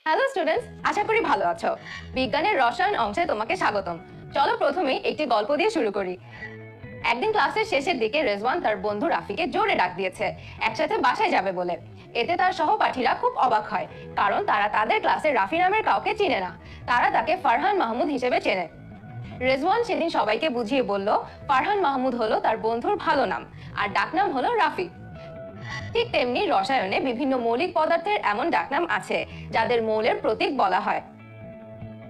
Hello students, আশা করি ভালো আছো। বিজ্ঞানের রসায়ন অংশে তোমাকে স্বাগতম। চলো প্রথমেই একটি গল্প দিয়ে শুরু করি। একদিন ক্লাসের শেষের দিকে রেজওয়ান তার বন্ধু রাফিকে জোরে ডাক দিয়েছে একসাথে বাসায় যাবে বলে। এতে তার সহপাঠীরা খুব অবাক হয়, কারণ তারা তাদের ক্লাসে রাফি নামের কাউকে চিনে না। তারা তাকে ফারহান মাহমুদ হিসেবে চেনে। রেজওয়ান সেদিন সবাইকে বুঝিয়ে বলল, ফারহান মাহমুদ হলো তার বন্ধুর ভালো নাম, আর ডাকনাম হলো রাফি। ঠিক তেমনি রসায়নে বিভিন্ন মৌলিক পদার্থের এমন ডাকনাম আছে যাদের মৌলের প্রতীক বলা হয়।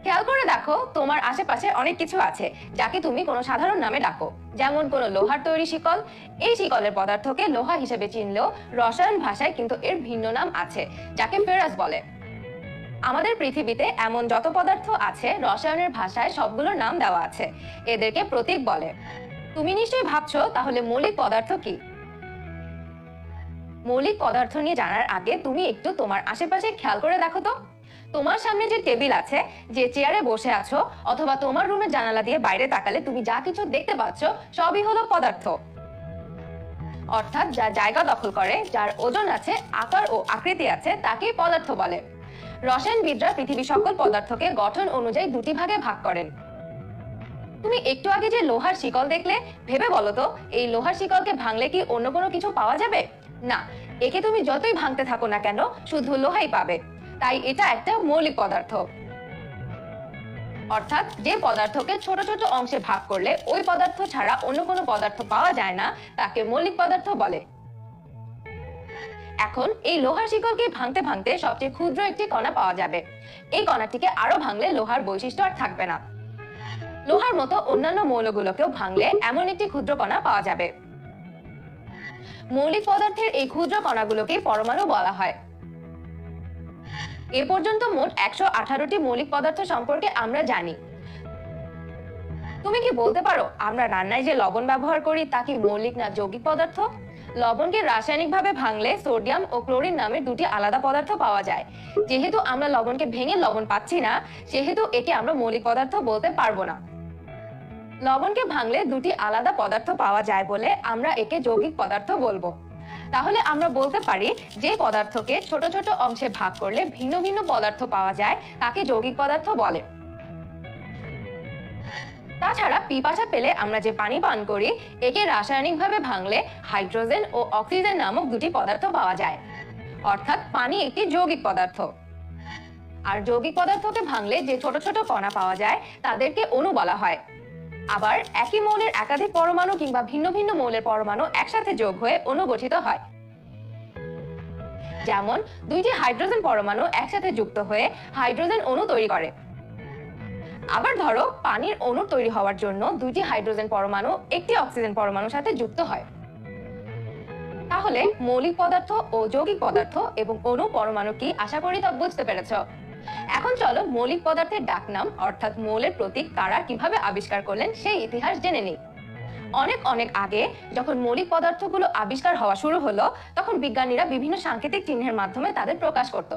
খেয়াল করে দেখো, তোমার আশেপাশে অনেক কিছু আছে যাকে তুমি কোনো সাধারণ নামে ডাকো। যেমন কোনো লোহার তৈরি শিকল, এই শিকলের পদার্থকে লোহা হিসেবে চিনলেও রসায়ন ভাষায় কিন্তু এর ভিন্ন নাম আছে, যাকে ফেরাস বলে। আমাদের পৃথিবীতে এমন যত পদার্থ আছে রসায়নের ভাষায় সবগুলোর নাম দেওয়া আছে, এদেরকে প্রতীক বলে। তুমি নিশ্চয়ই ভাবছো তাহলে মৌলিক পদার্থ কি। মৌলিক পদার্থ নিয়ে জানার আগে তুমি একটু তোমার আশেপাশে খেয়াল করে দেখো তো। তোমার সামনে যে টেবিল আছে, যে চেয়ারে বসে আছো, অথবা তোমার রুমের জানালা দিয়ে বাইরে তাকালে তুমি যা কিছু দেখতে পাচ্ছ সবই হলো পদার্থ। অর্থাৎ যা জায়গা দখল করে, যার ওজন আছে, আকার ও আকৃতি আছে, তাকেই পদার্থ বলে। রসায়নবিদরা পৃথিবীর সকল পদার্থকে গঠন অনুযায়ী দুটি ভাগে ভাগ করেন। তুমি একটু আগে যে লোহার শিকল দেখলে, ভেবে বলো তো এই লোহার শিকলকে ভাঙলে কি অন্য কোনো কিছু পাওয়া যাবে? না, একে তুমি যতই ভাঙতে থাকো না কেন শুধু লোহাই পাবে। তাই এটা একটা মৌলিক পদার্থ। অর্থাৎ যে পদার্থকে ছোট ছোট অংশে ভাগ করলে ওই পদার্থ ছাড়া অন্য কোনো পদার্থ পাওয়া যায় না, তাকে মৌলিক পদার্থ বলে। এখন এই লোহার শিকলকে ভাঙতে ভাঙতে সবচেয়ে ক্ষুদ্র একটি কণা পাওয়া যাবে। এই কণাটিকে আরো ভাঙলে লোহার বৈশিষ্ট্য আর থাকবে না। লোহার মতো অন্যান্য মৌলগুলোকেও ভাঙলে এমন একটি ক্ষুদ্র কণা পাওয়া যাবে। মৌলিক পদার্থের এই ক্ষুদ্র কণাগুলোকে পরমাণু বলা হয়। এ পর্যন্ত মোট 118টি মৌলিক পদার্থ সম্পর্কে আমরা জানি। তুমি কি বলতে পারো আমরা রান্নায় যে লবণ ব্যবহার করি তা কি মৌলিক না যৌগিক পদার্থ? লবণকে রাসায়নিকভাবে ভাঙলে সোডিয়াম ও ক্লোরিন নামের দুটি আলাদা পদার্থ পাওয়া যায়। যেহেতু আমরা লবণকে ভেঙে লবণ পাচ্ছি না, সেহেতু একে আমরা মৌলিক পদার্থ বলতে পারবো না। লবণকে ভাঙলে দুটি আলাদা পদার্থ পাওয়া যায় বলে আমরা একে যৌগিক পদার্থ বলবো। তাহলে আমরা বলতে পারি যে পদার্থকে ছোট ছোট অংশে ভাগ করলে ভিন্ন ভিন্ন পদার্থ পাওয়া যায় তাকে যৌগিক পদার্থ বলে। তাছাড়া পিপাসা পেলে আমরা যে পানি পান করি, একে রাসায়নিকভাবে ভাঙলে হাইড্রোজেন ও অক্সিজেন নামক দুটি পদার্থ পাওয়া যায়। অর্থাৎ পানি একটি যৌগিক পদার্থ। আর যৌগিক পদার্থকে ভাঙলে যে ছোট ছোট কণা পাওয়া যায় তাদেরকে অণু বলা হয়। আবার একই মৌলের একাধিক পরমাণু কিংবা ভিন্ন ভিন্ন মৌলের পরমাণু একসাথে যোগ হয়ে অণু গঠিত হয়। যেমন দুইটি হাইড্রোজেন পরমাণু একসাথে যুক্ত হয়ে হাইড্রোজেন অণু তৈরি করে। আবার ধরো পানির অণু তৈরি হওয়ার জন্য দুইটি হাইড্রোজেন পরমাণু একটি অক্সিজেন পরমাণুর সাথে যুক্ত হয়। তাহলে মৌলিক পদার্থ ও যৌগিক পদার্থ এবং অণু পরমাণু কি, আশা করি তা বুঝতে পেরেছো। এখন চলো মৌলিক পদার্থের ডাকনাম অর্থাৎ মৌলের প্রতীক কারা কিভাবে আবিষ্কার করলেন সেই ইতিহাস জেনে নিই। অনেক অনেক আগে যখন মৌলিক পদার্থগুলো আবিষ্কার হওয়া শুরু হলো, তখন বিজ্ঞানীরা বিভিন্ন সাংকেতিক চিহ্নের মাধ্যমে তাদের প্রকাশ করত।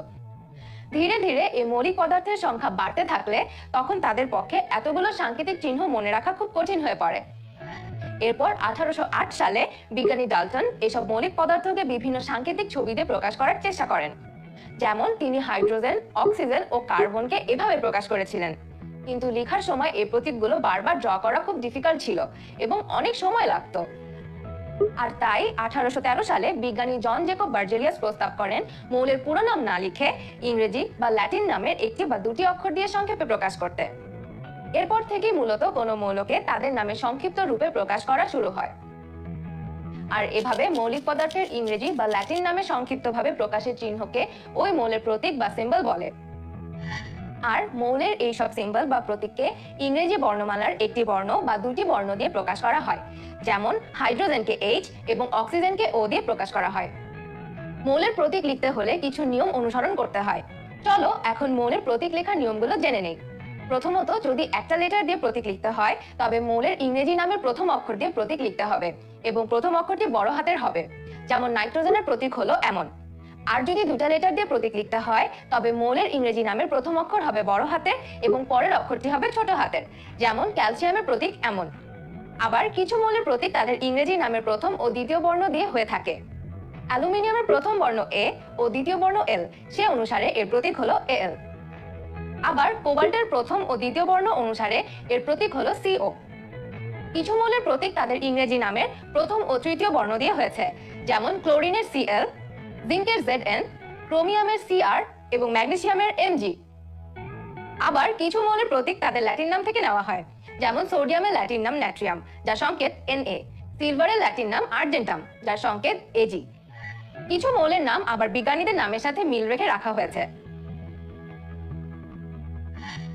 ধীরে ধীরে এই মৌলিক পদার্থের সংখ্যা বাড়তে থাকলে তখন তাদের পক্ষে এতগুলো সাংকেতিক চিহ্ন মনে রাখা খুব কঠিন হয়ে পড়ে। এরপর 1808 সালে বিজ্ঞানী ডাল্টন এসব মৌলিক পদার্থকে বিভিন্ন সাংকেতিক ছবি দিয়ে প্রকাশ করার চেষ্টা করেন। যেমন তিনি হাইড্রোজেন, অক্সিজেন ও কার্বনকে এভাবে প্রকাশ করেছিলেন। কিন্তু লেখার সময় এই প্রতীকগুলো বারবার ড্র করা খুব ডিফিকাল্ট ছিল এবং অনেক সময় লাগতো। আর তাই 1813 সালে বিজ্ঞানী জন জেকব বার্জেলিয়াস প্রস্তাব করেন মৌলের পুরো নাম না লিখে ইংরেজি বা ল্যাটিন নামের একটি বা দুটি অক্ষর দিয়ে সংক্ষেপে প্রকাশ করতে। এরপর থেকেই মূলত কোনো মৌলকে তাদের নামে সংক্ষিপ্ত রূপে প্রকাশ করা শুরু হয়। আর এভাবে মৌলিক পদার্থের ইংরেজি বা ল্যাটিন নামে সংক্ষিপ্তভাবে প্রকাশের চিহ্নকে ওই মৌলের প্রতীক বা সিম্বল বলে। আর মৌলের এই সব সিম্বল বা প্রতীককে ইংরেজি বর্ণমালার একটি বর্ণ বা দুটি বর্ণ দিয়ে প্রকাশ করা হয়। যেমন হাইড্রোজেনকে H এবং অক্সিজেনকে O দিয়ে প্রকাশ করা হয়। মৌলের প্রতীক লিখতে হলে কিছু নিয়ম অনুসরণ করতে হয়। চলো এখন মৌলের প্রতীক লেখার নিয়মগুলো জেনে নেই। প্রথমত, যদি একটা লেটার দিয়ে প্রতীক লিখতে হয় তবে মৌলের ইংরেজি নামের প্রথম অক্ষর দিয়ে প্রতীক লিখতে হবে এবং প্রথম অক্ষরটি বড় হাতের হবে। যেমন নাইট্রোজেনের প্রতীক হলো এমন। আর যদি দুটা লেটার দিয়ে প্রতীক লিখতে হয় তবে মৌলের ইংরেজি নামের প্রথম অক্ষর হবে বড় হাতের এবং পরের অক্ষরটি হবে ছোট হাতের। যেমন ক্যালসিয়ামের প্রতীক এমন। আবার কিছু মৌলের প্রতীক তাদের ইংরেজি নামের প্রথম ও দ্বিতীয় বর্ণ দিয়ে হয়ে থাকে। অ্যালুমিনিয়ামের প্রথম বর্ণ A ও দ্বিতীয় বর্ণ L, সে অনুসারে এর প্রতীক হলো Al। আবার কোবাল্টের প্রথম ও দ্বিতীয় বর্ণ অনুসারে এর প্রতীক হলো CO। কিছু মৌলের প্রতীক তাদের ইংরেজি নামের প্রথম ও তৃতীয় বর্ণ দিয়ে হয়েছে, যেমন ক্লোরিনের Cl, জিঙ্কের Zn, ক্রোমিয়ামের Cr এবং ম্যাগনেসিয়ামের Mg। আবার কিছু মৌলের প্রতীক তাদের ল্যাটিন নাম থেকে নেওয়া হয়, যেমন সোডিয়ামের ল্যাটিন নাম নাট্রিয়াম, যার সংকেত Na, সিলভারের ল্যাটিন নাম আর্জেন্টাম, যার সংকেত Ag। কিছু মৌলের নাম আবার বিজ্ঞানীদের নামের সাথে মিল রেখে রাখা হয়েছে।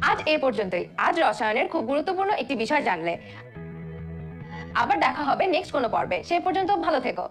আজ এই পর্যন্তই। আজ রসায়নের খুব গুরুত্বপূর্ণ একটি বিষয় জানলে। আবার দেখা হবে নেক্সট কোনো পর্বে। সেই পর্যন্ত ভালো থেকো।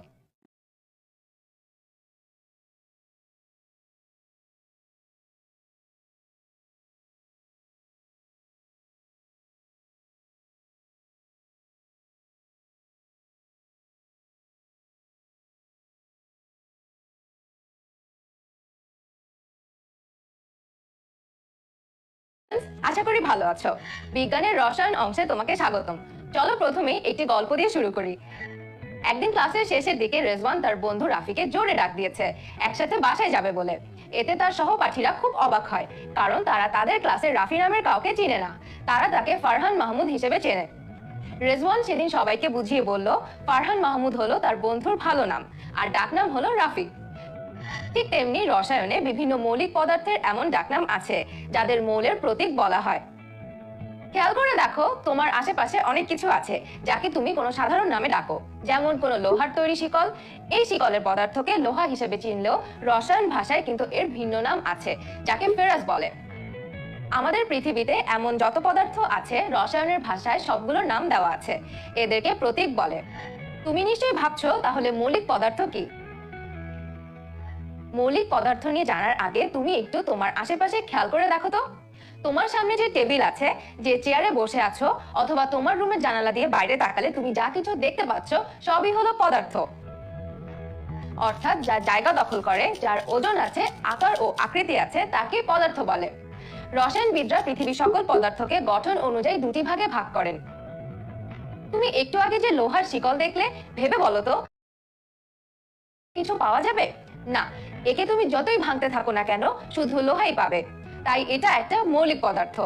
আশা করি ভালো আছো। বিজ্ঞানের রসায়ন অংশে তোমাকে স্বাগতম। চলো প্রথমেই একটি গল্প দিয়ে শুরু করি। একদিন ক্লাসের শেষের দিকে রেজওয়ান তার বন্ধু রাফিকে জোরে ডাক দিয়েছে একসাথে বাসায় যাবে বলে। এতে তার সহপাঠীরা খুব অবাক হয়, কারণ তারা তাদের ক্লাসের রাফি নামের কাউকে চিনে না। তারা তাকে ফারহান মাহমুদ হিসেবে চেনে। রেজওয়ান সেদিন সবাইকে বুঝিয়ে বলল, ফারহান মাহমুদ হলো তার বন্ধুর ভালো নাম, আর ডাকনাম হলো রাফি। ঠিক তেমনি রসায়নে বিভিন্ন মৌলিক পদার্থের এমন ডাকনাম আছে যাদের মৌলের প্রতীক বলা হয়। খেয়াল করে দেখো, তোমার আশেপাশে অনেক কিছু আছে যাকে তুমি কোনো সাধারণ নামে ডাকো, যেমন কোনো লোহার তৈরি শিকল। এই শিকলের পদার্থকে লোহা হিসেবে চিনলেও রসায়ন ভাষায় কিন্তু এর ভিন্ন নাম আছে, যাকে ফেরাস বলে। আমাদের পৃথিবীতে এমন যত পদার্থ আছে রসায়নের ভাষায় সবগুলোর নাম দেওয়া আছে, এদেরকে প্রতীক বলে। তুমি নিশ্চয়ই ভাবছো তাহলে মৌলিক পদার্থ কি? মৌলিক পদার্থ নিয়ে জানার আগে তুমি একটু তোমার আশেপাশে খেয়াল করে দেখো তো। তোমার সামনে যে টেবিল আছে, যে চেয়ারে বসে আছো, অথবা তোমার রুমের জানালা দিয়ে বাইরে তাকালে তুমি যা কিছু দেখতে পাচ্ছ সবই হলো পদার্থ। অর্থাৎ যা জায়গা দখল করে, যার ওজন আছে, আকার ও আকৃতি আছে, তাকে পদার্থ বলে। রসায়নবিদরা পৃথিবীর সকল পদার্থকে গঠন অনুযায়ী দুটি ভাগে ভাগ করেন। তুমি একটু আগে যে লোহার শিকল দেখলে, ভেবে বলো তো কিছু পাওয়া যাবে? না, একে তুমি যতই ভাঙতে থাকো না কেন শুধু লোহাই পাবে। তাই এটা একটা মৌলিক পদার্থ।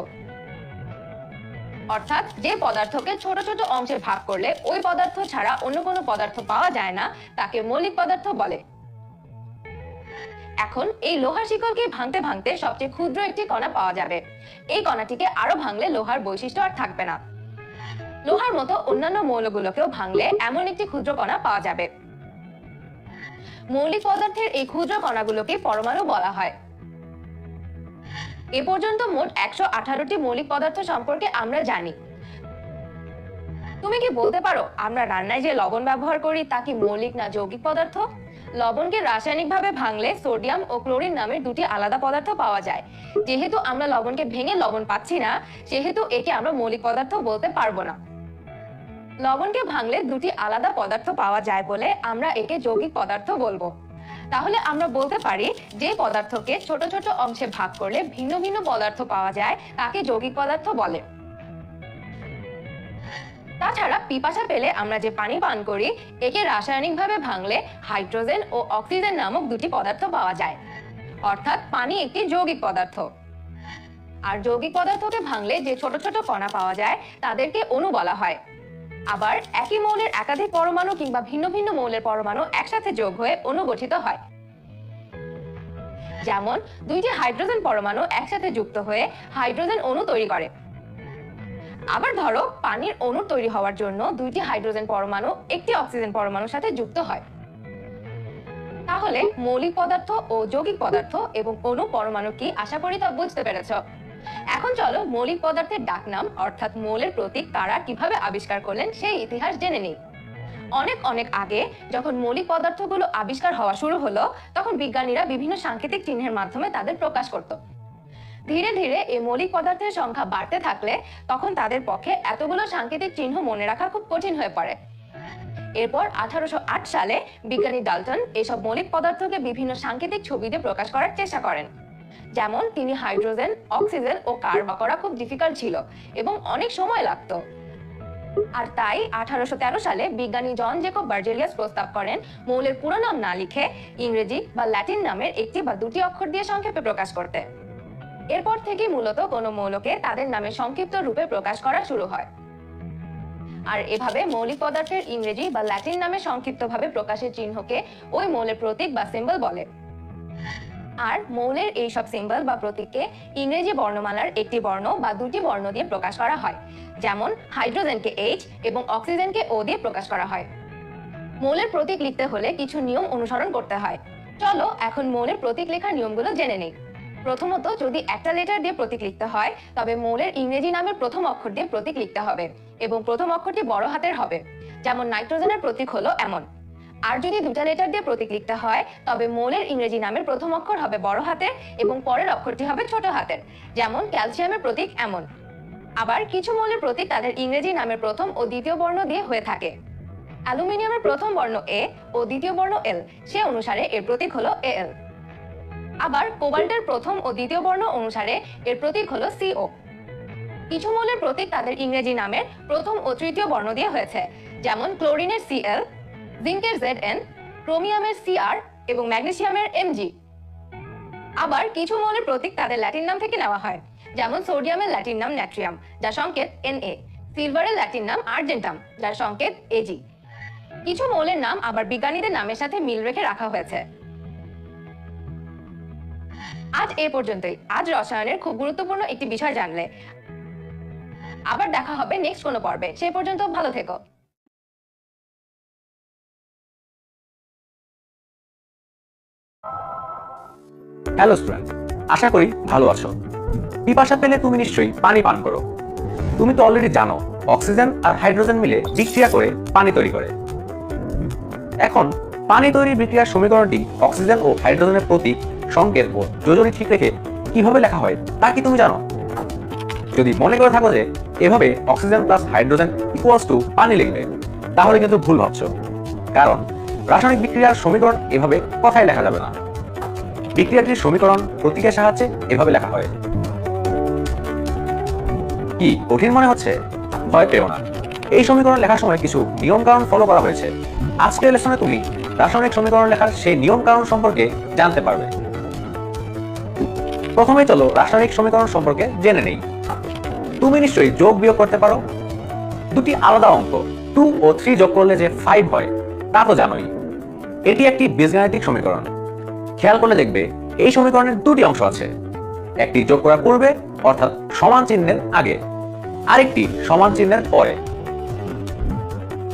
অর্থাৎ যে পদার্থকে ছোট ছোট অংশে ভাগ করলে ওই পদার্থ ছাড়া অন্য কোনো পদার্থ পাওয়া যায় না, তাকে মৌলিক পদার্থ বলে। এখন এই লোহার শিকলকে ভাঙতে ভাঙতে সবচেয়ে ক্ষুদ্র একটি কণা পাওয়া যাবে। এই কণাটিকে আরো ভাঙলে লোহার বৈশিষ্ট্য আর থাকবে না। লোহার মতো অন্যান্য মৌলগুলোকেও ভাঙলে এমন একটি ক্ষুদ্র কণা পাওয়া যাবে। মৌলিক পদার্থের এই ক্ষুদ্র কণাগুলোকে পরমাণু বলা হয়। এ পর্যন্ত মোট 118টি মৌলিক পদার্থ সম্পর্কে আমরা জানি। তুমি কি বলতে পারো আমরা রান্নায় যে লবণ ব্যবহার করি তা কি মৌলিক না যৌগিক পদার্থ? লবণকে রাসায়নিকভাবে ভাঙলে সোডিয়াম ও ক্লোরিন নামের দুটি আলাদা পদার্থ পাওয়া যায়। যেহেতু আমরা লবণকে ভেঙে লবণ পাচ্ছি না, সেহেতু একে আমরা মৌলিক পদার্থ বলতে পারবো না। লবণকে ভাঙলে দুটি আলাদা পদার্থ পাওয়া যায় বলে আমরা একে যৌগিক পদার্থ বলবো। তাহলে আমরা বলতে পারি যে পদার্থকে ছোট ছোট অংশে ভাগ করলে ভিন্ন ভিন্ন পদার্থ পাওয়া যায় তাকে যৌগিক পদার্থ বলে। তাছাড়া পিপাসা পেলে আমরা যে পানি পান করি, একে রাসায়নিকভাবে ভাঙলে হাইড্রোজেন ও অক্সিজেন নামক দুটি পদার্থ পাওয়া যায়। অর্থাৎ পানি একটি যৌগিক পদার্থ। আর যৌগিক পদার্থকে ভাঙলে যে ছোট ছোট কণা পাওয়া যায় তাদেরকে অণু বলা হয়। আবার একই মৌলের একাধিক পরমাণু কিংবা ভিন্ন ভিন্ন মৌলের পরমাণু একসাথে যোগ হয়ে অণু গঠিত হয়। যেমন দুইটি হাইড্রোজেন পরমাণু একসাথে যুক্ত হয়ে হাইড্রোজেন অণু তৈরি করে। আবার ধরো পানির অণু তৈরি হওয়ার জন্য দুইটি হাইড্রোজেন পরমাণু একটি অক্সিজেন পরমাণুর সাথে যুক্ত হয়। তাহলে মৌলিক পদার্থ ও যৌগিক পদার্থ এবং অণু পরমাণু কি, আশা করি তা বুঝতে পেরেছো। এখন চলো মৌলিক পদার্থের ডাকনাম অর্থাৎ মৌলের প্রতীক কারা কিভাবে আবিষ্কার করলেন সেই ইতিহাস জেনে নিই। অনেক অনেক আগে যখন মৌলিক পদার্থগুলো আবিষ্কার হওয়া শুরু হলো, তখন বিজ্ঞানীরা বিভিন্ন সাংকেতিক চিহ্নের মাধ্যমে তাদের প্রকাশ করত। ধীরে ধীরে এই মৌলিক পদার্থের সংখ্যা বাড়তে থাকলে তখন তাদের পক্ষে এতগুলো সাংকেতিক চিহ্ন মনে রাখা খুব কঠিন হয়ে পড়ে। এরপর 1808 সালে বিজ্ঞানী ডাল্টন এসব মৌলিক পদার্থকে বিভিন্ন সাংকেতিক ছবি দিয়ে প্রকাশ করার চেষ্টা করেন। যেমন তিনি হাইড্রোজেন, অক্সিজেন ও কার্বন করা খুব ডিফিকাল্ট ছিল এবং অনেক সময় লাগতো। আর তাই 1813 সালে বিজ্ঞানী জন জেকব বার্জেলিয়াস প্রস্তাব করেন মৌলের পুরো নাম না লিখে ইংরেজি বা ল্যাটিন নামের একটি বা দুটি অক্ষর দিয়ে সংক্ষেপে প্রকাশ করতে। এরপর থেকে মূলত কোনো মৌলকে তাদের নামে সংক্ষিপ্ত রূপে প্রকাশ করা শুরু হয়। আর এভাবে মৌলিক পদার্থের ইংরেজি বা ল্যাটিন নামে সংক্ষিপ্তভাবে প্রকাশের চিহ্নকে ওই মৌলের প্রতীক বা সিম্বল বলে। আর মৌলের এইসব সিম্বল বা প্রতীককে ইংরেজি বর্ণমালার একটি বর্ণ বা দুটি বর্ণ দিয়ে প্রকাশ করা হয়, যেমন হাইড্রোজেনকে H এবং অক্সিজেনকে O দিয়ে প্রকাশ করা হয়। মৌলের প্রতীক লিখতে হলে কিছু নিয়ম অনুসরণ করতে হয়। চলো এখন মৌলের প্রতীক লেখার নিয়মগুলো জেনে নেই। প্রথমত, যদি একটা লেটার দিয়ে প্রতীক লিখতে হয় তবে মৌলের ইংরেজি নামের প্রথম অক্ষর দিয়ে প্রতীক লিখতে হবে এবং প্রথম অক্ষরটি বড় হাতের হবে, যেমন নাইট্রোজেনের প্রতীক হলো এমন। আর যদি দুটা লেটার দিয়ে প্রতীক লিখতে হয় তবে মৌলের ইংরেজি নামের প্রথম অক্ষর হবে বড় হাতের এবং পরের অক্ষরটি হবে ছোট হাতের, যেমন ক্যালসিয়ামের প্রতীক এমন। আবার কিছু মৌলের প্রতীক তাদের ইংরেজি নামের প্রথম ও দ্বিতীয় বর্ণ দিয়ে হয়ে থাকে। অ্যালুমিনিয়ামের প্রথম বর্ণ A ও দ্বিতীয় বর্ণ L, সে অনুসারে এর প্রতীক হলো Al। আবার কোবাল্টের প্রথম ও দ্বিতীয় বর্ণ অনুসারে এর প্রতীক হলো CO। কিছু মৌলের প্রতীক তাদের ইংরেজি নামের প্রথম ও তৃতীয় বর্ণ দিয়ে হয়েছে, যেমন ক্লোরিনের Cl, জিঙ্কের Zn, ক্রোমিয়ামের Cr এবং ম্যাগনেসিয়ামের Mg। আবার কিছু মৌলের প্রতীক তাদের ল্যাটিন নাম থেকে নেওয়া হয়, যেমন সোডিয়ামের ল্যাটিন নাম নাট্রিয়াম, যার সংকেত Na, সিলভারের ল্যাটিন নাম আর্জেন্টাম, যার সংকেত Ag। কিছু মৌলের নাম আবার বিজ্ঞানীদের নামের সাথে মিল রেখে রাখা হয়েছে। আজ এ পর্যন্তই। আজ রসায়নের খুব গুরুত্বপূর্ণ একটি বিষয় জানলে। আবার দেখা হবে নেক্সট কোনো পর্বে। সেই পর্যন্ত ভালো থেকো। হ্যালো স্টুডেন্ট, আশা করি ভালো আছো। পিপাসা পেলে তুমি নিশ্চয়ই পানি পান করো। তুমি তো অলরেডি জানো অক্সিজেন আর হাইড্রোজেন মিলে বিক্রিয়া করে পানি তৈরি করে। এখন পানি তৈরির বিক্রিয়ার সমীকরণটি অক্সিজেন ও হাইড্রোজেনের প্রতীক, সংকেত ও যোজনী ঠিক রেখে কিভাবে লেখা হয় তা কি তুমি জানো? যদি মনে করে থাকো যে এভাবে oxygen plus hydrogen equals to পানি লিখবে, তাহলে কিন্তু ভুল ভাবছো। কারণ রাসায়নিক বিক্রিয়ার সমীকরণ এভাবে কথায় লেখা যাবে না। বিক্রিয়াটির সমীকরণ প্রতীকের সাহায্যে এভাবে লেখা হয়। কি কঠিন মনে হচ্ছে? ভয় পেও না, এই সমীকরণ লেখার সময় কিছু নিয়ম কারণ ফলো করা হয়েছে। আজকের লেসনে তুমি রাসায়নিক সমীকরণ লেখার সেই নিয়ম কারণ সম্পর্কে জানতে পারবে। প্রথমে চলো রাসায়নিক সমীকরণ সম্পর্কে জেনে নেই। তুমি নিশ্চয়ই যোগ বিয়োগ করতে পারো। দুটি আলাদা অঙ্ক 2 ও 3 যোগ করলে যে 5 হয় তা তো জানোই। এটি একটি বীজগাণিতিক সমীকরণ। খেয়াল করলে দেখবে এই সমীকরণের দুটি অংশ আছে, একটি যোগ করার পূর্বে অর্থাৎ সমান চিহ্নের আগে, আরেকটি সমান চিহ্নের পরে।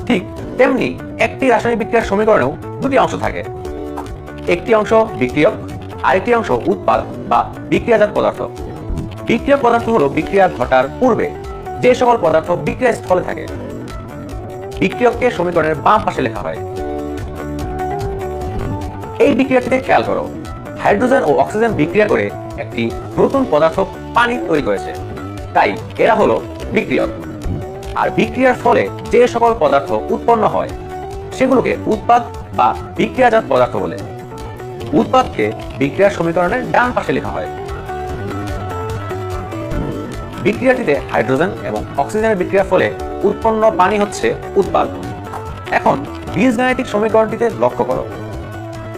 ঠিক তেমনি একটি রাসায়নিক বিক্রিয়ার সমীকরণেও দুটি অংশ থাকে, একটি অংশ বিক্রিয়ক, আরেকটি অংশ উৎপাদ বা বিক্রিয়াজাত পদার্থ। বিক্রিয়ক পদার্থ হলো বিক্রিয়া ঘটার পূর্বে যে সকল পদার্থ বিক্রিয়া স্থলে থাকে। বিক্রিয়ককে সমীকরণের বাম পাশে লেখা হয়। এই বিক্রিয়াটিতে খেয়াল করো, হাইড্রোজেন ও অক্সিজেন বিক্রিয়া করে একটি নতুন পদার্থ পানি তৈরি করেছে, তাই এরা হলো বিক্রিয়ক। আর বিক্রিয়ার ফলে যে সকল পদার্থ উৎপন্ন হয় সেগুলোকে উৎপাদ বা বিক্রিয়াজাত পদার্থ বলে। উৎপাদকে বিক্রিয়ার সমীকরণের ডান পাশে লেখা হয়। বিক্রিয়াটিতে হাইড্রোজেন এবং অক্সিজেনের বিক্রিয়ার ফলে উৎপন্ন পানি হচ্ছে উৎপাদ। এখন বীজগাণিতিক সমীকরণটিতে লক্ষ্য করো,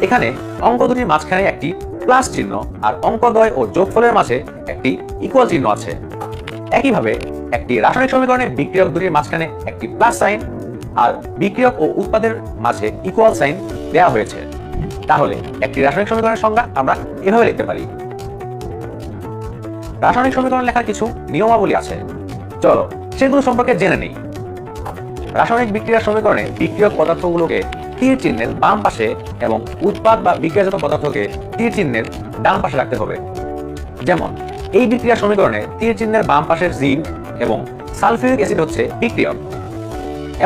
এখানে অঙ্ক দুটির মাঝখানে একটি প্লাস চিহ্ন আর অঙ্কদ্বয় ও যোগফলের মাঝে একটি ইকুয়াল চিহ্ন আছে। একইভাবে একটি রাসায়নিক সমীকরণে বিক্রিয়ক দুটির মাঝখানে একটি প্লাস সাইন আর বিক্রিয়ক ও উৎপাদের মাঝে ইকুয়াল সাইন দেওয়া হয়েছে। তাহলে একটি রাসায়নিক সমীকরণের সংজ্ঞা আমরা এভাবে লিখতে পারি। রাসায়নিক সমীকরণ লেখার কিছু নিয়মাবলী আছে, চলো সেগুলো সম্পর্কে জেনে নেই। রাসায়নিক বিক্রিয়ার সমীকরণে বিক্রিয়ক পদার্থগুলোকে তীর চিহ্নের বাম পাশে এবং উৎপাদ বা বিক্রিয়াজাত পদার্থকে তীর চিহ্নের ডান পাশে রাখতে হবে। যেমন এই বিক্রিয়া সমীকরণে তীর চিহ্নের বাম পাশের জিঙ্ক এবং সালফিউরিক অ্যাসিড হচ্ছে বিক্রিয়ক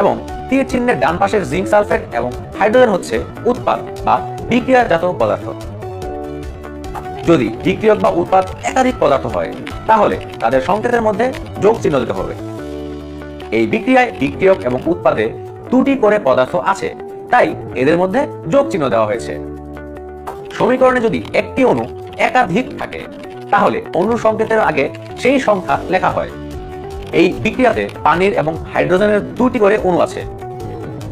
এবং তীর চিহ্নের ডান পাশের জিঙ্ক সালফেট এবং হাইড্রোজেন হচ্ছে উৎপাদ বা বিক্রিয়াজাত পদার্থ। যদি বিক্রিয়ক বা উৎপাদ একাধিক পদার্থ হয় তাহলে তাদের সংকেতের মধ্যে যোগ চিহ্ন দিতে হবে। এই বিক্রিয়ায় বিক্রিয়ক এবং উৎপাদে দুটি করে পদার্থ আছে, তাই এদের মধ্যে যোগ চিহ্ন দেওয়া হয়েছে। সমীকরণে যদি একটি অণু একাধিক থাকে তাহলে অণুর সংকেতের আগে সেই সংখ্যা লেখা হয়। এই বিক্রিয়াতে পানির এবং হাইড্রোজেনের দুটি করে অণু আছে,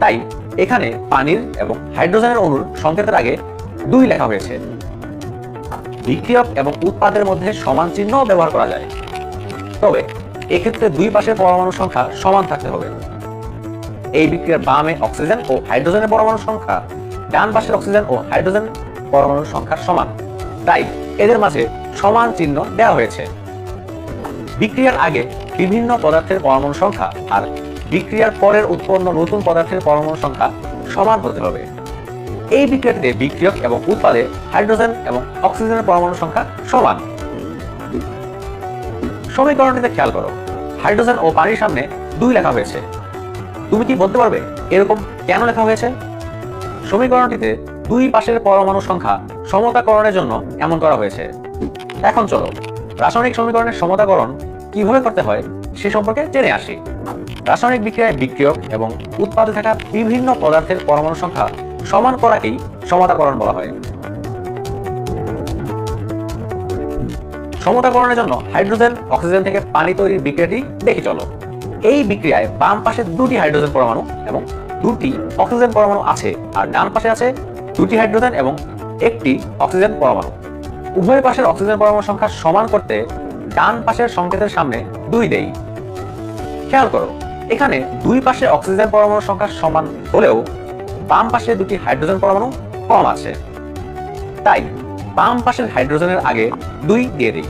তাই এখানে পানির এবং হাইড্রোজেনের অণুর সংকেতের আগে 2 লেখা হয়েছে। বিক্রিয়ক এবং উৎপাদের মধ্যে সমান চিহ্ন ব্যবহার করা যায়। তবে এক্ষেত্রে দুই পাশের পরমাণু সংখ্যা সমান থাকতে হবে। এই বিক্রিয়ার বামে অক্সিজেন ও হাইড্রোজেনের পরমাণু সংখ্যা ডান পাশের অক্সিজেন ও হাইড্রোজেন পরমাণুর সংখ্যার সমান, তাই এদের মাঝে সমান চিহ্ন দেওয়া হয়েছে। বিক্রিয়ার আগে বিভিন্ন পদার্থের পরমাণু সংখ্যা আর বিক্রিয়ার পরের উৎপন্ন নতুন পদার্থের পরমাণু সংখ্যা সমান হতে হবে। এই বিক্রিয়াটিতে বিক্রিয়ক এবং উৎপাদে হাইড্রোজেন এবং অক্সিজেনের পরমাণু সংখ্যা সমান। সমীকরণটিতে খেয়াল করো, হাইড্রোজেন ও পানির সামনে 2 লেখা হয়েছে। তুমি কি বলতে পারবে এরকম কেন লেখা হয়েছে? সমীকরণটিতে দুই পাশের পরমাণু সংখ্যা সমতাকরণের জন্য এমন করা হয়েছে। এখন চলো রাসায়নিক সমীকরণের সমতাকরণ কিভাবে করতে হয় সে সম্পর্কে জেনে আসি। রাসায়নিক বিক্রিয়ায় বিক্রিয়ক এবং উৎপাদে থাকা বিভিন্ন পদার্থের পরমাণু সংখ্যা সমান করাকেই সমতাকরণ বলা হয়। সমতাকরণের জন্য হাইড্রোজেন অক্সিজেন থেকে পানি তৈরির বিক্রিয়াটি দেখে চলো। এই বিক্রিয়ায় বাম পাশে 2টি হাইড্রোজেন পরমাণু এবং 2টি অক্সিজেন পরমাণু আছে, আর ডান পাশে আছে 2টি হাইড্রোজেন এবং 1টি অক্সিজেন পরমাণু। উভয় পাশের অক্সিজেন পরমাণু সংখ্যা সমান করতে ডান পাশের সংকেতের সামনে 2 দেই। খেয়াল করো, এখানে দুই পাশে অক্সিজেন পরমাণুর সংখ্যা সমান হলেও বাম পাশে 2টি হাইড্রোজেন পরমাণু কম আছে, তাই বাম পাশের হাইড্রোজেনের আগে 2 দিয়ে দিই।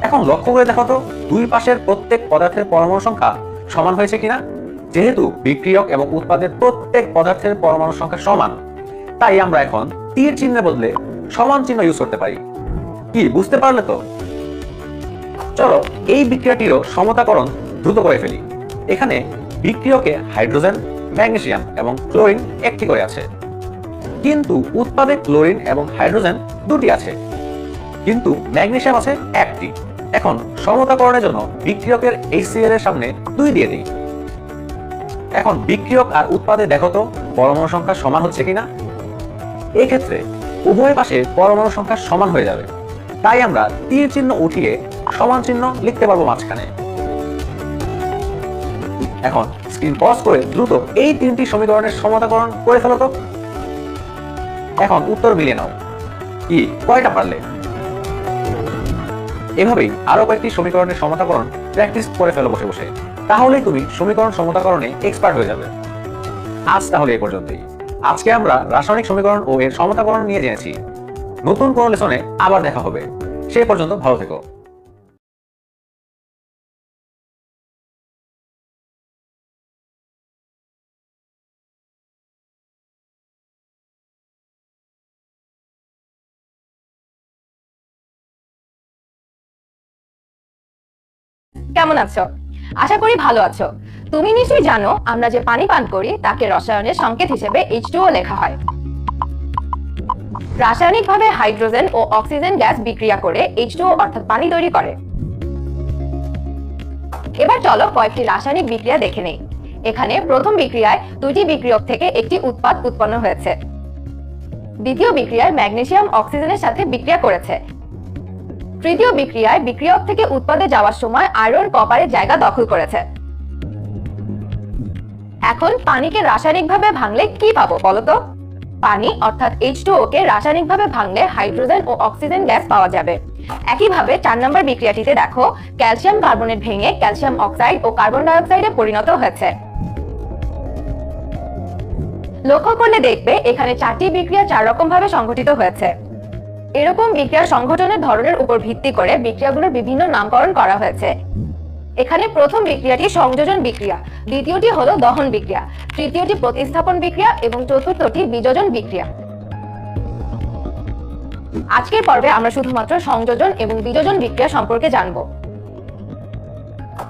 এখন লক্ষ্য করে দেখো তো দুই পাশের প্রত্যেক পদার্থের পরমাণু সংখ্যা সমান হয়েছে কিনা। যেহেতু বিক্রিয়ক এবং উৎপাদের প্রত্যেক পদার্থের পরমাণু সংখ্যা সমান, তাই আমরা এখন তীর চিহ্নের বদলে সমান চিহ্ন ইউজ করতে পারি। কি বুঝতে পারলে তো? চলো এই বিক্রিয়াটিরও সমতাকরণ দ্রুত করে ফেলি। এখানে বিক্রিয়কে হাইড্রোজেন, ম্যাগনেসিয়াম এবং ক্লোরিন একটি করে আছে, কিন্তু উৎপাদে ক্লোরিন এবং হাইড্রোজেন 2টি আছে, কিন্তু ম্যাগনেসিয়াম আছে 1টি। এখন সমতাকরণের জন্য বিক্রিয়কের HCl এর সামনে 2 দিয়ে দিই। এখন বিক্রিয়ক আর উৎপাদে দেখো তো পরমাণু সংখ্যা সমান হচ্ছে কিনা। এই ক্ষেত্রে উভয় পাশে পরমাণু সংখ্যা সমান হয়ে যাবে, তাই আমরা তীর চিহ্ন উঠিয়ে সমান চিহ্ন লিখতে পারবো মাঝখানে। এখন স্ক্রিন পজ করে দ্রুত এই 3টি সমীকরণের সমতাকরণ করে ফেলো তো। এখন উত্তর মিলিয়ে নাও। কি কয়টা পারলে? এভাবেই আরো কয়েকটি সমীকরণের সমতাকরণ প্র্যাকটিস করে ফেলো বসে বসে, তাহলেই তুমি সমীকরণ সমতাকরণে এক্সপার্ট হয়ে যাবে। আজ তাহলে এই পর্যন্তই। আজকে আমরা রাসায়নিক সমীকরণ ও এর সমতাকরণ নিয়ে জেনেছি। নতুন কোনো লেসনে আবার দেখা হবে। সেই পর্যন্ত ভালো থেকো। কেমন আছো? আশা করি ভালো আছো। তুমি নিশ্চয়ই জানো আমরা যে পানি পান করি তাকে রসায়নের সংকেত হিসেবে H2O লেখা হয়। রাসায়নিকভাবে হাইড্রোজেন ও অক্সিজেন গ্যাস বিক্রিয়া করে H2O অর্থাৎ পানি তৈরি করে। এবার চলো কয়েকটি রাসায়নিক বিক্রিয়া দেখে নেই। এখানে প্রথম বিক্রিয়ায় 2টি বিক্রিয়ক থেকে একটি উৎপাদ উৎপন্ন হয়েছে। দ্বিতীয় বিক্রিয়ায় ম্যাগনেসিয়াম অক্সিজেনের সাথে বিক্রিয়া করেছে। তৃতীয় বিক্রিয়ায় বিক্রিয়ক থেকে উৎপাদে যাওয়ার সময় আয়রন কপারের জায়গা দখল করেছে। এখন পানিকে রাসায়নিকভাবে ভাঙলে কি পাবো বলো তো? পানি অর্থাৎ H2O কে রাসায়নিকভাবে ভাঙলে হাইড্রোজেন ও অক্সিজেন গ্যাস পাওয়া যাবে। একইভাবে 4 নম্বর বিক্রিয়াটিতে দেখো ক্যালসিয়াম কার্বনেট ভেঙে ক্যালসিয়াম অক্সাইড ও কার্বন ডাই অক্সাইডে পরিণত হয়েছে। লক্ষ্য করলে দেখবে এখানে 4টি বিক্রিয়া 4 রকম ভাবে সংঘটিত হয়েছে। এরকম বিক্রিয়ার সংঘটনের ধরনের উপর ভিত্তি করে বিক্রিয়াগুলোর বিভিন্ন নামকরণ করা হয়েছে। এখানে প্রথম বিক্রিয়াটি সংযোজন বিক্রিয়া, দ্বিতীয়টি হলো দহন বিক্রিয়া, তৃতীয়টি প্রতিস্থাপন বিক্রিয়া এবং চতুর্থটি বিযোজন বিক্রিয়া। আজকের পর্বে আমরা শুধুমাত্র সংযোজন এবং বিযোজন বিক্রিয়া সম্পর্কে জানব।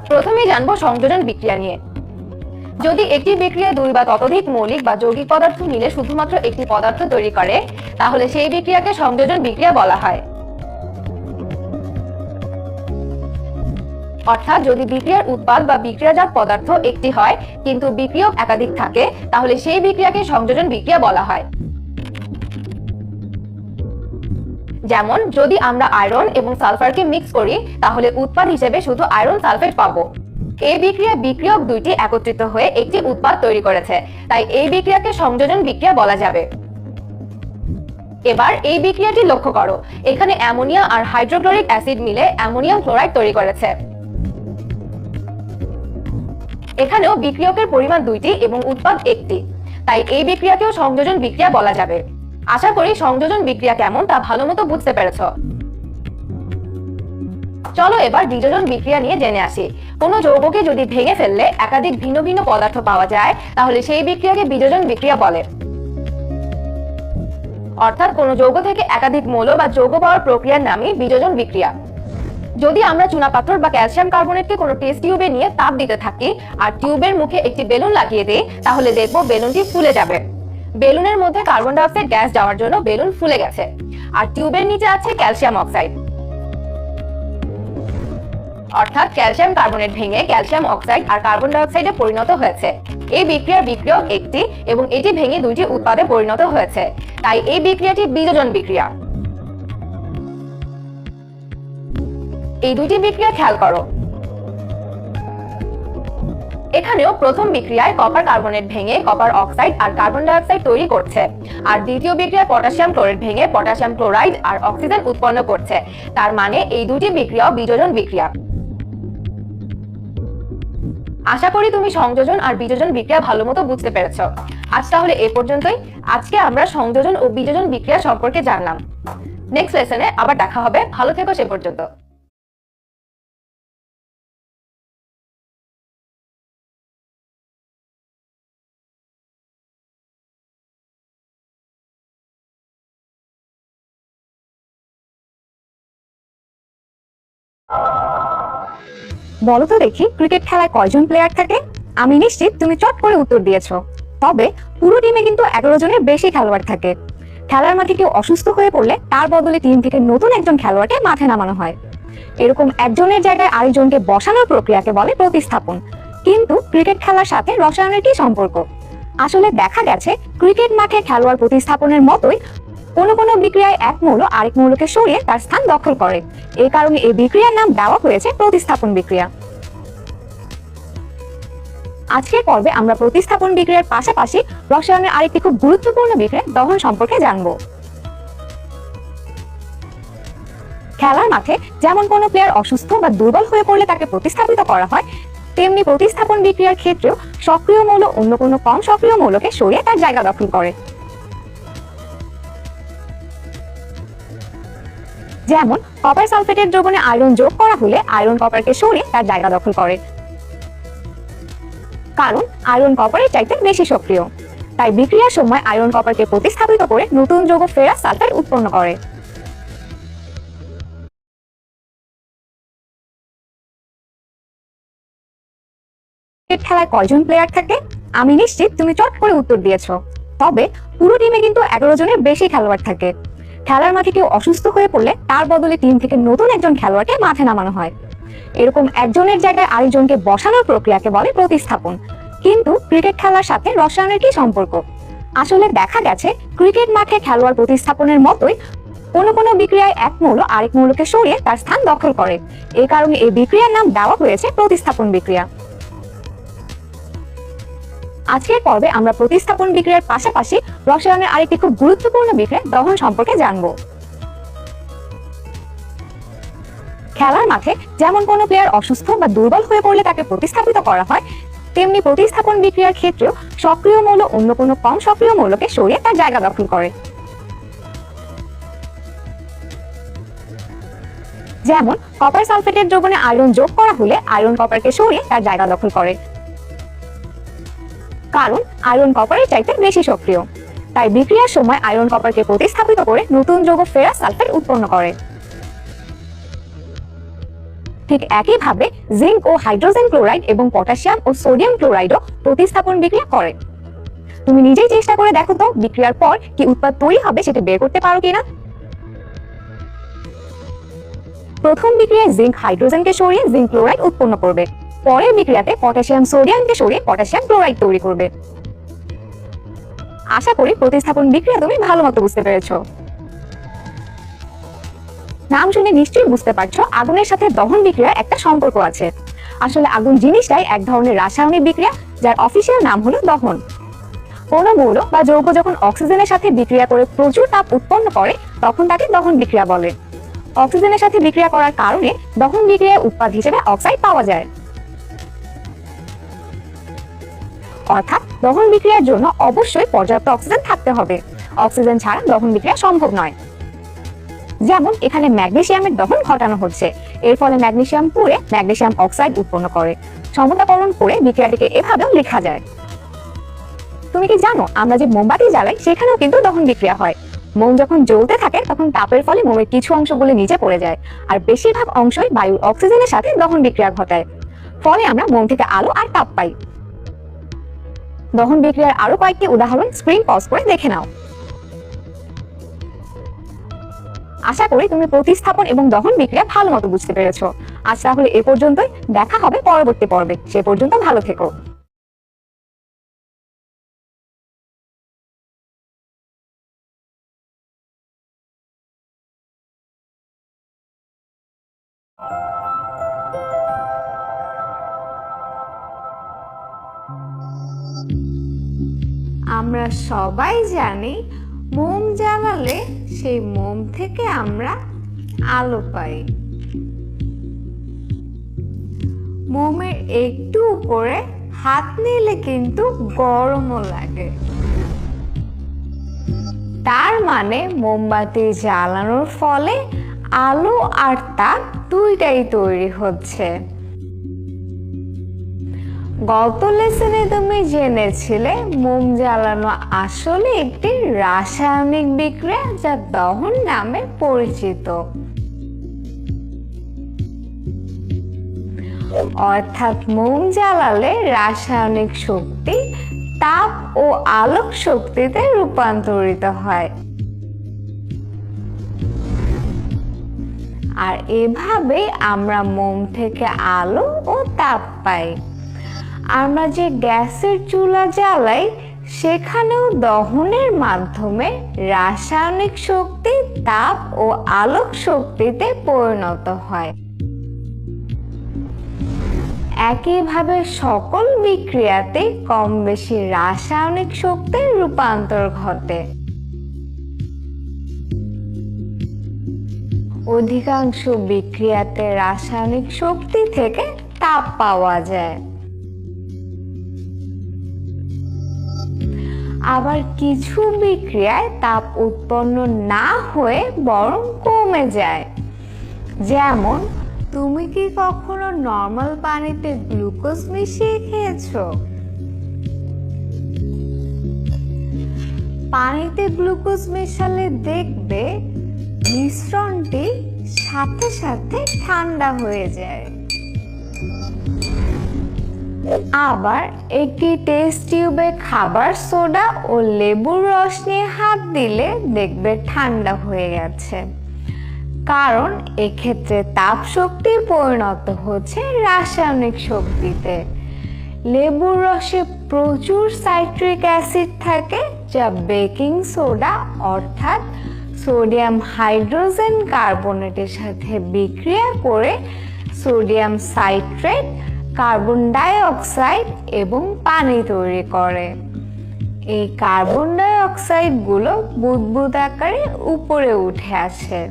প্রথমেই জানব সংযোজন বিক্রিয়া নিয়ে। যদি একটি বিক্রিয়া 2 বা ততোধিক মৌলিক বা যৌগিক পদার্থ মিলে শুধুমাত্র একটি পদার্থ তৈরি করে, তাহলে সেই বিক্রিয়াকে সংযোজন বিক্রিয়া বলা হয়। অর্থাৎ যদি বিক্রিয়ার উৎপাদ বা বিক্রিয়াজাত পদার্থ একটি হয় কিন্তু বিক্রিয়ক একাধিক থাকে, তাহলে সেই বিক্রিয়াকে সংযোজন বিক্রিয়া বলা হয়। যেমন যদি আমরা আয়রন এবং সালফারকে মিক্স করি, তাহলে উৎপাদ হিসেবে শুধু আয়রন সালফেট পাবো। এই বিক্রিয়া বিক্রিয়ক 2টি একত্রিত হয়ে একটি উৎপাদ তৈরি করেছে, তাই এই বিক্রিয়াকে সংযোজন বিক্রিয়া বলা যাবে। এবার এই বিক্রিয়াটি লক্ষ্য করো, এখানে অ্যামোনিয়া আর হাইড্রোক্লোরিক অ্যাসিড মিলে অ্যামোনিয়াম ক্লোরাইড তৈরি করেছে। এখানেও বিক্রিয়কের পরিমাণ 2টি এবং উৎপাদ 1টি, তাই এই বিক্রিয়াকেও সংযোজন বিক্রিয়া বলা যাবে। আশা করি সংযোজন বিক্রিয়া কেমন তা ভালোমতো বুঝতে পেরেছো। চলো এবার বিযোজন বিক্রিয়া নিয়ে জেনে আসি। কোনো যৌগকে যদি ভেঙে ফেললে একাধিক ভিন্ন ভিন্ন পদার্থ পাওয়া যায়, তাহলে সেই বিক্রিয়াকে বিযোজন বিক্রিয়া বলে। অর্থাৎ কোনো যৌগ থেকে একাধিক মৌল বা যৌগ পাওয়ার প্রক্রিয়ার নামই বিযোজন বিক্রিয়া। যদি আমরা চুনাপাথর বা ক্যালসিয়াম কার্বনেটকে কোনো টেস্ট টিউবে নিয়ে তাপ দিতে থাকি আর টিউবের মুখে একটি বেলুন লাগিয়ে দিই, তাহলে দেখবো বেলুনটি ফুলে যাবে। বেলুনের মধ্যে কার্বন ডাই অক্সাইড গ্যাস যাওয়ার জন্য বেলুন ফুলে গেছে, আর টিউবের নিচে আছে ক্যালসিয়াম অক্সাইড। অর্থাৎ ক্যালসিয়াম কার্বনেট ভেঙে ক্যালসিয়াম অক্সাইড আর কার্বন ডাই অক্সাইডে পরিণত হয়েছে। এই বিক্রিয়ার বিক্রিয়ক 1টি এবং এটি ভেঙে 2টি উৎপাদে পরিণত হয়েছে, তাই এই বিক্রিয়াটি বিযোজন বিক্রিয়া। এই 2টি বিক্রিয়া খেয়াল করো। এখানেও প্রথম বিক্রিয়ায় কপার কার্বনেট ভেঙে কপার অক্সাইড আর কার্বন ডাই অক্সাইড তৈরি করছে, আর দ্বিতীয় বিক্রিয়ায় পটাশিয়াম ক্লোরাইড ভেঙে পটাশিয়াম ক্লোরাইড আর অক্সিজেন উৎপন্ন করছে। তার মানে এই 2টি বিক্রিয়া বিযোজন বিক্রিয়া। আশা করি তুমি সংযোজন আর বিযোজন বিক্রিয়া ভালোমতো বুঝতে পেরেছো। আজ তাহলে এ পর্যন্তই। আজকে আমরা সংযোজন ও বিযোজন বিক্রিয়া সম্পর্কে জানলাম। নেক্সট লেসনে আবার দেখা হবে। ভালো থেকো সে পর্যন্ত। বলো তো দেখি, ক্রিকেট খেলায় কয়জন প্লেয়ার থাকে? আমি নিশ্চিত তুমি চট করে উত্তর দিয়েছো। তবে পুরো টিমে কিন্তু 11 জনের বেশি খেলোয়াড় থাকে। খেলার মাঠে কেউ অসুস্থ হয়ে পড়লে তার বদলে টিম থেকে নতুন একজন খেলোয়াড়কে মাঠে নামানো হয়। এরকম একজনের জায়গায় আরেকজনকে বসানোর প্রক্রিয়াকে বলে প্রতিস্থাপন। কিন্তু ক্রিকেট খেলার সাথে রসায়নের কি সম্পর্ক? আসলে দেখা গেছে ক্রিকেট মাঠে খেলোয়াড় প্রতিস্থাপনের মতোই কোনো কোনো বিক্রিয়ায় এক মৌল আরেক মৌলকে সরিয়ে তার স্থান দখল করে। এই কারণে এই বিক্রিয়ার নাম দেওয়া হয়েছে প্রতিস্থাপন বিক্রিয়া। আজকের পর্বে আমরা প্রতিস্থাপন বিক্রিয়ার পাশাপাশি রসায়নের আরেকটি খুব গুরুত্বপূর্ণ বিক্রিয়া দহন সম্পর্কে জানব। খেলার মাঠে যেমন কোনো প্লেয়ার অসুস্থ বা দুর্বল হয়ে পড়লে তাকে প্রতিস্থাপিত করা হয়, তেমনি প্রতিস্থাপন বিক্রিয়ার ক্ষেত্রেও সক্রিয় মৌল অন্য কোনো কম সক্রিয় মৌলকে সরিয়ে তার জায়গা দখল করে। যেমন কপার সালফেটের দ্রবণে আয়রন যোগ করা হলে আয়রন কপারকে সরিয়ে তার জায়গা দখল করে, কারণ আয়রন কপারের চাইতে বেশি সক্রিয়। তাই বিক্রিয়ার সময় আয়রন কপারকে প্রতিস্থাপিত করে নতুন যৌগ ফেরাস সালফাইড উৎপন্ন করে। ক্রিকেট খেলায় কয়জন প্লেয়ার থাকে? আমি নিশ্চিত তুমি চট করে উত্তর দিয়েছো। তবে পুরো টিমে কিন্তু 11 জনের বেশি খেলোয়াড় থাকে। খেলার মাঠে কেউ অসুস্থ হয়ে পড়লে তার বদলে টিম থেকে নতুন একজন খেলোয়াড়কে মাঠে নামানো হয়। এরকম একজনের জায়গায় আরেকজনকে বসানোর প্রক্রিয়াকে বলে প্রতিস্থাপন। কিন্তু ক্রিকেট খেলার সাথে রসায়নের কি সম্পর্ক? আসলে দেখা গেছে ক্রিকেট মাঠে খেলোয়াড় প্রতিস্থাপনের মতোই কোনো কোনো বিক্রিয়ায় এক মৌল আরেক মৌলকে সরিয়ে তার স্থান দখল করে। এই কারণে এই বিক্রিয়ার নাম দেওয়া হয়েছে প্রতিস্থাপন বিক্রিয়া। আজকের পর্বে আমরা প্রতিস্থাপন বিক্রিয়ার পাশাপাশি রসায়নের আরেকটি খুব গুরুত্বপূর্ণ বিক্রিয়া দহন সম্পর্কে জানব। খেলার মাঠে যেমন কোনো প্লেয়ার অসুস্থ বা দুর্বল হয়ে পড়লে তাকে প্রতিস্থাপিত করা হয়, তেমনি প্রতিস্থাপন বিক্রিয়ার ক্ষেত্রেও সক্রিয় মৌল অন্য কোনো কম সক্রিয় মৌলকে সরিয়ে তার জায়গা দখল করে। যেমন কপার সালফেটের দ্রবণে আয়রন যোগ করা হলে আয়রন কপারকে সরিয়ে তার জায়গা দখল করে, কারণ আয়রন কপারের চাইতে বেশি সক্রিয়। তাই বিক্রিয়ার সময় আয়রন কপারকে প্রতিস্থাপিত করে নতুন যৌগ ফেরাস সালফাইড উৎপন্ন করে। ঠিক একইভাবে জিঙ্ক ও হাইড্রোজেন ক্লোরাইড এবং পটাশিয়াম ও সোডিয়াম ক্লোরাইডও প্রতিস্থাপন বিক্রিয়া করে। তুমি নিজেই চেষ্টা করে দেখো তো বিক্রিয়ার পর কি উৎপাদ তৈরি হবে সেটা বের করতে পারো কিনা। প্রথম বিক্রিয়ায় জিঙ্ক হাইড্রোজেনকে সরিয়ে জিঙ্ক ক্লোরাইড উৎপন্ন করবে। পরের বিক্রিয়াতে পটাশিয়াম সোডিয়ামকে সরিয়ে পটাশিয়াম ক্লোরাইড তৈরি করবে। আশা করি প্রতিস্থাপন বিক্রিয়া তুমি ভালো মতো বুঝতে পেরেছো। নাম শুনে নিশ্চয়ই বুঝতে পারছো আগুনের সাথে দহন বিক্রিয়ার একটা সম্পর্ক আছে। আসলে আগুন জিনিসটাই এক ধরনের রাসায়নিক বিক্রিয়া যার অফিসিয়াল নাম হলো দহন। কোনো মৌল বা যৌগ যখন অক্সিজেনের সাথে বিক্রিয়া করে প্রচুর তাপ উৎপন্ন করে তখন তাকে দহন বিক্রিয়া বলে। অক্সিজেনের সাথে বিক্রিয়া করার কারণে দহন বিক্রিয়ার উৎপাদ হিসেবে অক্সাইড পাওয়া যায়। অর্থাৎ দহন বিক্রিয়ার জন্য অবশ্যই পর্যাপ্ত অক্সিজেন থাকতে হবে। অক্সিজেন ছাড়া দহন বিক্রিয়া সম্ভব নয়। যেমন এখানে ম্যাগনেসিয়ামের দহন ঘটানো হচ্ছে, এর ফলে ম্যাগনেসিয়াম পুড়ে ম্যাগনেসিয়াম অক্সাইড উৎপন্ন করে। সমতাকরণ করে বিক্রিয়াটিকে এভাবেও লেখা যায়। তুমি কি জানো আমরা যে মোমবাতি জ্বালাই সেখানেও কিন্তু দহন বিক্রিয়া হয়। মোম যখন জ্বলতে থাকে তখন তাপের ফলে মোমের কিছু অংশগুলো নিচে পড়ে যায়, আর বেশিরভাগ অংশই বায়ুর অক্সিজেনের সাথে দহন বিক্রিয়া ঘটায়। ফলে আমরা মোম থেকে আলো আর তাপ পাই। দহন বিক্রিয়ার আরো কয়েকটি উদাহরণ স্ক্রিন পজ করে দেখে নাও। আশা করি তুমি প্রতিস্থাপন এবং দহন বিক্রিয়া ভালো মতো বুঝতে পেরেছো। আজ তাহলে এ পর্যন্তই, দেখা হবে পরবর্তী পর্বে। সে পর্যন্ত ভালো থেকো। আমরা সবাই জানি মোম জ্বালালে সেই মোম থেকে আমরা আলো পাই। মোমের একটু উপরে হাত নিলে কিন্তু গরমও লাগে। তার মানে মোমবাতি জ্বালানোর ফলে আলো আর তাপ দুইটাই তৈরি হচ্ছে। গত লেসনে তুমি জেনেছিলে মোম জ্বালানো আসলে একটি রাসায়নিক বিক্রিয়া যা দহন নামে পরিচিত। অর্থাৎ মোম জ্বালালে রাসায়নিক শক্তি তাপ ও আলোক শক্তিতে রূপান্তরিত হয়, আর এভাবে আমরা মোম থেকে আলো ও তাপ পাই। আমরা যে গ্যাসের চুলা জ্বালাই সেখানেও দহনের মাধ্যমে রাসায়নিক শক্তি তাপ ও আলোক শক্তিতে পরিণত হয়। একইভাবে সকল বিক্রিয়াতে কম বেশি রাসায়নিক শক্তির রূপান্তর ঘটে। অধিকাংশ বিক্রিয়াতে রাসায়নিক শক্তি থেকে তাপ পাওয়া যায়। আবার কিছু বিক্রিয়ায় তাপ উৎপন্ন না হয়ে বরং কমে যায়। যেমন তুমি কি কখনো নরমাল পানিতে গ্লুকোজ মিশিয়ে খেয়েছো? পানিতে গ্লুকোজ মেশালে দেখবে মিশ্রণটি সাথে সাথে ঠান্ডা হয়ে যায়। আবার একটি টেস্ট টিউবে খাবার সোডা ও লেবুর রস নিয়ে হাত দিলে দেখবে ঠান্ডা হয়ে গেছে, কারণ এক্ষেত্রে তাপ শক্তি পরিণত হচ্ছে রাসায়নিক শক্তিতে। লেবুর রসে প্রচুর সাইট্রিক অ্যাসিড থাকে যা বেকিং সোডা অর্থাৎ সোডিয়াম হাইড্রোজেন কার্বনেটের সাথে বিক্রিয়া করে sodium citrate, carbon die oxide এবং পানি তৈরি করে। এই কার্বন ডাই অক্সাইডগুলো বুদবুদ আকারে উপরে উঠে আসে।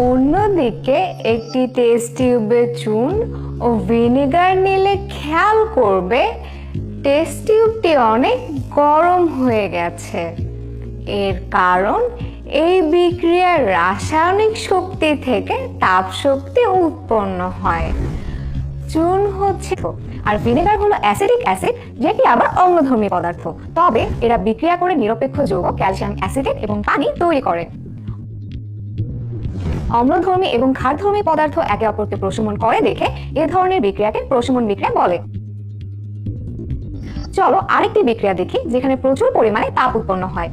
অন্যদিকে একটি টেস্ট টিউবে চুন ও ভিনেগার নিলে খেয়াল করবে টেস্ট টিউবটি অনেক গরম হয়ে গেছে। এর কারণ এই বিক্রিয়ার রাসায়নিক শক্তি থেকে তাপ শক্তি উৎপন্ন হয়। চুন হচ্ছে আর ভিনেগার হলো অ্যাসিডিক অ্যাসিড, যেটি আবার অম্লধর্মী পদার্থ, তবে এরা বিক্রিয়া করে নিরপেক্ষ যৌগ ক্যালসিয়াম অ্যাসিটেট এবং পানি তৈরি করে। অম্লধর্মী এবং ক্ষারধর্মী পদার্থ একে অপরকে প্রশমন করে দেখে এ ধরনের বিক্রিয়াকে প্রশমন বিক্রিয়া বলে। চলো আরেকটি বিক্রিয়া দেখি যেখানে প্রচুর পরিমাণে তাপ উৎপন্ন হয়।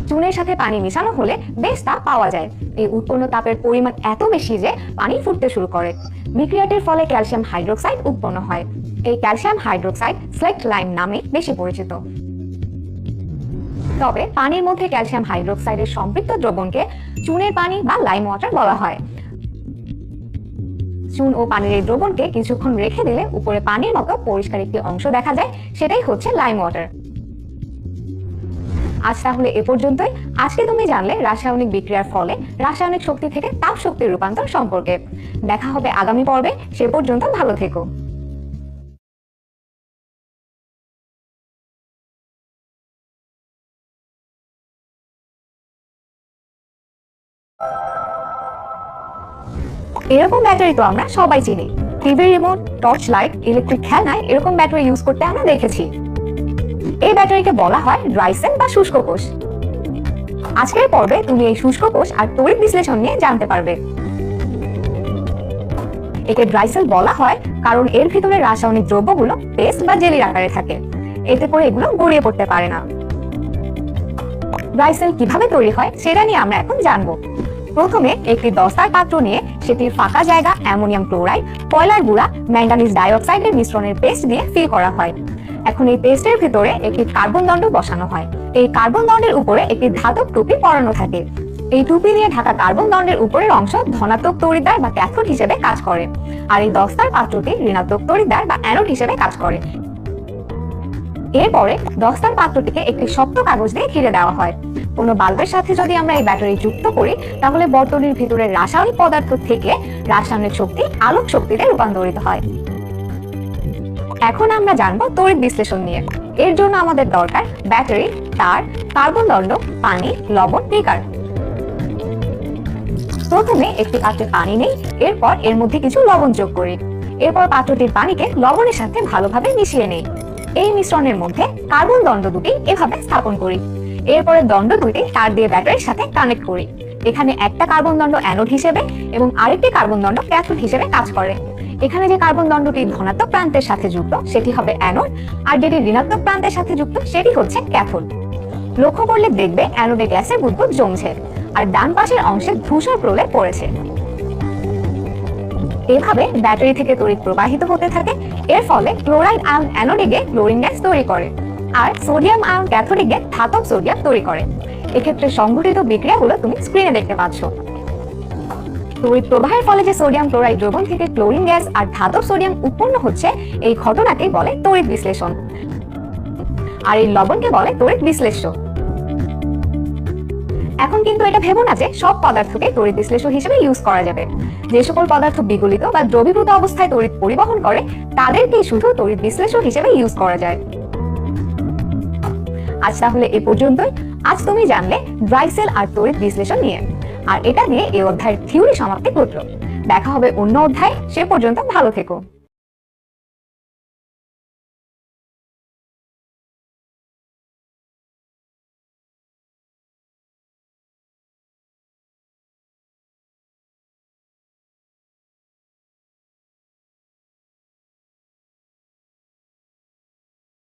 চুনের সাথে পানি মিশানো হলে বেশ তাপ পাওয়া যায়। এই উৎপন্ন তাপের পরিমাণ এত বেশি যে পানি ফুটতে শুরু করে। বিক্রিয়াটির ফলে ক্যালসিয়াম হাইড্রোক্সাইড উৎপন্ন হয়। এই ক্যালসিয়াম হাইড্রোক্সাইড স্লেক্ট লাইম নামে বেশি পরিচিত। তবে পানির মধ্যে ক্যালসিয়াম হাইড্রোক্সাইডের সম্পৃক্ত দ্রবণকে চুনের পানি বা লাইম ওয়াটার বলা হয়। চুন ও পানির এই দ্রবণকে কিছুক্ষণ রেখে দিলে উপরে পানির মতো পরিষ্কার একটি অংশ দেখা যায়, সেটাই হচ্ছে লাইম ওয়াটার। আজ তাহলে এ পর্যন্তই। আজকে তুমি জানলে রাসায়নিক বিক্রিয়ার ফলে রাসায়নিক শক্তি থেকে তাপ শক্তির রূপান্তর সম্পর্কে। দেখা হবে আগামী পর্বে, সে পর্যন্ত ভালো থেকো। এরকম ব্যাটারি তো আমরা সবাই চিনি। TV remote, torch light, electric খেলনায় এরকম ব্যাটারি ইউজ করতে আমরা দেখেছি। এই ব্যাটারিকে বলা হয় ড্রাই সেল বা শুষ্ক কোষ। আজকের পর্বে তুমি এই শুষ্ক কোষ আর তড়িৎ বিশ্লেষণ নিয়ে জানতে পারবে। একে ড্রাই সেল বলা হয় কারণ এর ভিতরে রাসায়নিক দ্রব্যগুলো পেস্ট বা জেলির আকারে থাকে, এতে করে এগুলো গড়িয়ে পড়তে পারে না। ড্রাই সেল কিভাবে তৈরি হয় সেটা নিয়ে আমরা এখন জানবো। প্রথমে একটি দস্তার পাত্র নিয়ে সেটির ফাঁকা জায়গা অ্যামোনিয়াম ক্লোরাইড, কয়লার গুঁড়া, ম্যাঙ্গানিজ ডাইঅক্সাইডের মিশ্রণের পেস্ট দিয়ে ফিল করা হয়। এখন এই পেস্টের ভিতরে একটি কার্বন দণ্ড বসানো হয়। এই কার্বন দণ্ডের উপরে একটি ধাতব টুপি পরানো থাকে। এই টুপি দিয়ে ঢাকা কার্বন দণ্ডের উপরের অংশ ধনাত্মক তড়িৎদ্বার বা ক্যাথোড হিসেবে কাজ করে, আর এই দস্তার পাত্রটি ঋণাত্মক তড়িৎদ্বার বা অ্যানোড হিসেবে কাজ করে। এরপরে দস্তার পাত্রটিকে একটি শক্ত কাগজ দিয়ে ঘিরে দেওয়া হয়। কোনো বাল্বের সাথে যদি আমরা এই ব্যাটারি যুক্ত করি, তাহলে বর্তনীর ভিতরে রাসায়নিক পদার্থ থেকে রাসায়নিক শক্তি আলোক শক্তিতে রূপান্তরিত হয়। এখন আমরা জানবো তড়িৎ বিশ্লেষণ নিয়ে। এর জন্য আমাদের দরকার ব্যাটারি, তার, কার্বন দণ্ড, পানি, লবণ, বিকার। প্রথমে একটি পাত্রে পানি নেই, এরপর এর মধ্যে কিছু লবণ যোগ করি। এরপর পাত্রটির পানিকে লবণের সাথে ভালোভাবে মিশিয়ে নেই। এই মিশ্রণের মধ্যে কার্বন দণ্ড দুটি এভাবে স্থাপন করি। এরপরে দণ্ড দুটি তার দিয়ে ব্যাটারির সাথে কানেক্ট করি। এখানে একটা কার্বন দণ্ড অ্যানোড হিসেবে এবং আরেকটি কার্বন দণ্ড ক্যাথোড হিসেবে কাজ করে। এখানে যে কার্বন দণ্ডটি ধনাত্মক প্রান্তের সাথে যুক্ত সেটি হবে অ্যানোড, আর যেটি ঋণাত্মক প্রান্তের সাথে যুক্ত সেটি হচ্ছে ক্যাথোড। লক্ষ্য করলে দেখবে অ্যানোডে গ্যাসের বুদবুদ জমছে, আর ডান পাশের অংশে ধূসর প্রলেপ পড়েছে। এভাবে ব্যাটারি থেকে তড়িৎ প্রবাহিত হতে থাকে। এর ফলে ক্লোরাইড আয়ন অ্যানোডে গিয়ে ক্লোরিন গ্যাস তৈরি করে, আর সোডিয়াম আয়ন ক্যাথোডে গিয়ে ধাতব সোডিয়াম তৈরি করে। এক্ষেত্রে সংঘটিত বিক্রিয়াগুলো তুমি স্ক্রিনে দেখতে পাচ্ছ। তড়িৎ প্রবাহের ফলে যে সোডিয়াম ক্লোরাইড দ্রবণ থেকে ক্লোরিন গ্যাস আর ধাতব সোডিয়াম উৎপন্ন হচ্ছে, এই ঘটনাকে বলে তড়িৎ বিশ্লেষণ, আর এই লবণকে বলে তড়িৎ বিশ্লেষ্য। এখন কিন্তু এটা ভেবো না যে সব পদার্থকে তড়িৎ বিশ্লেষ্য হিসেবে ইউজ করা যাবে। যে সকল পদার্থ বিগলিত বা দ্রবীভূত অবস্থায় তড়িৎ পরিবহন করে, তাদেরকেই শুধু তড়িৎ বিশ্লেষ্য হিসেবে ইউজ করা যায়। আজ তাহলে এ পর্যন্তই। আজ তুমি জানলে ড্রাই সেল আর তড়িৎ বিশ্লেষণ নিয়ে, আর এটা দিয়ে এই অধ্যায়ের থিওরি সমাপ্তি ঘটলো। দেখা হবে অন্য অধ্যায়ে, সে পর্যন্ত ভালো থেকো।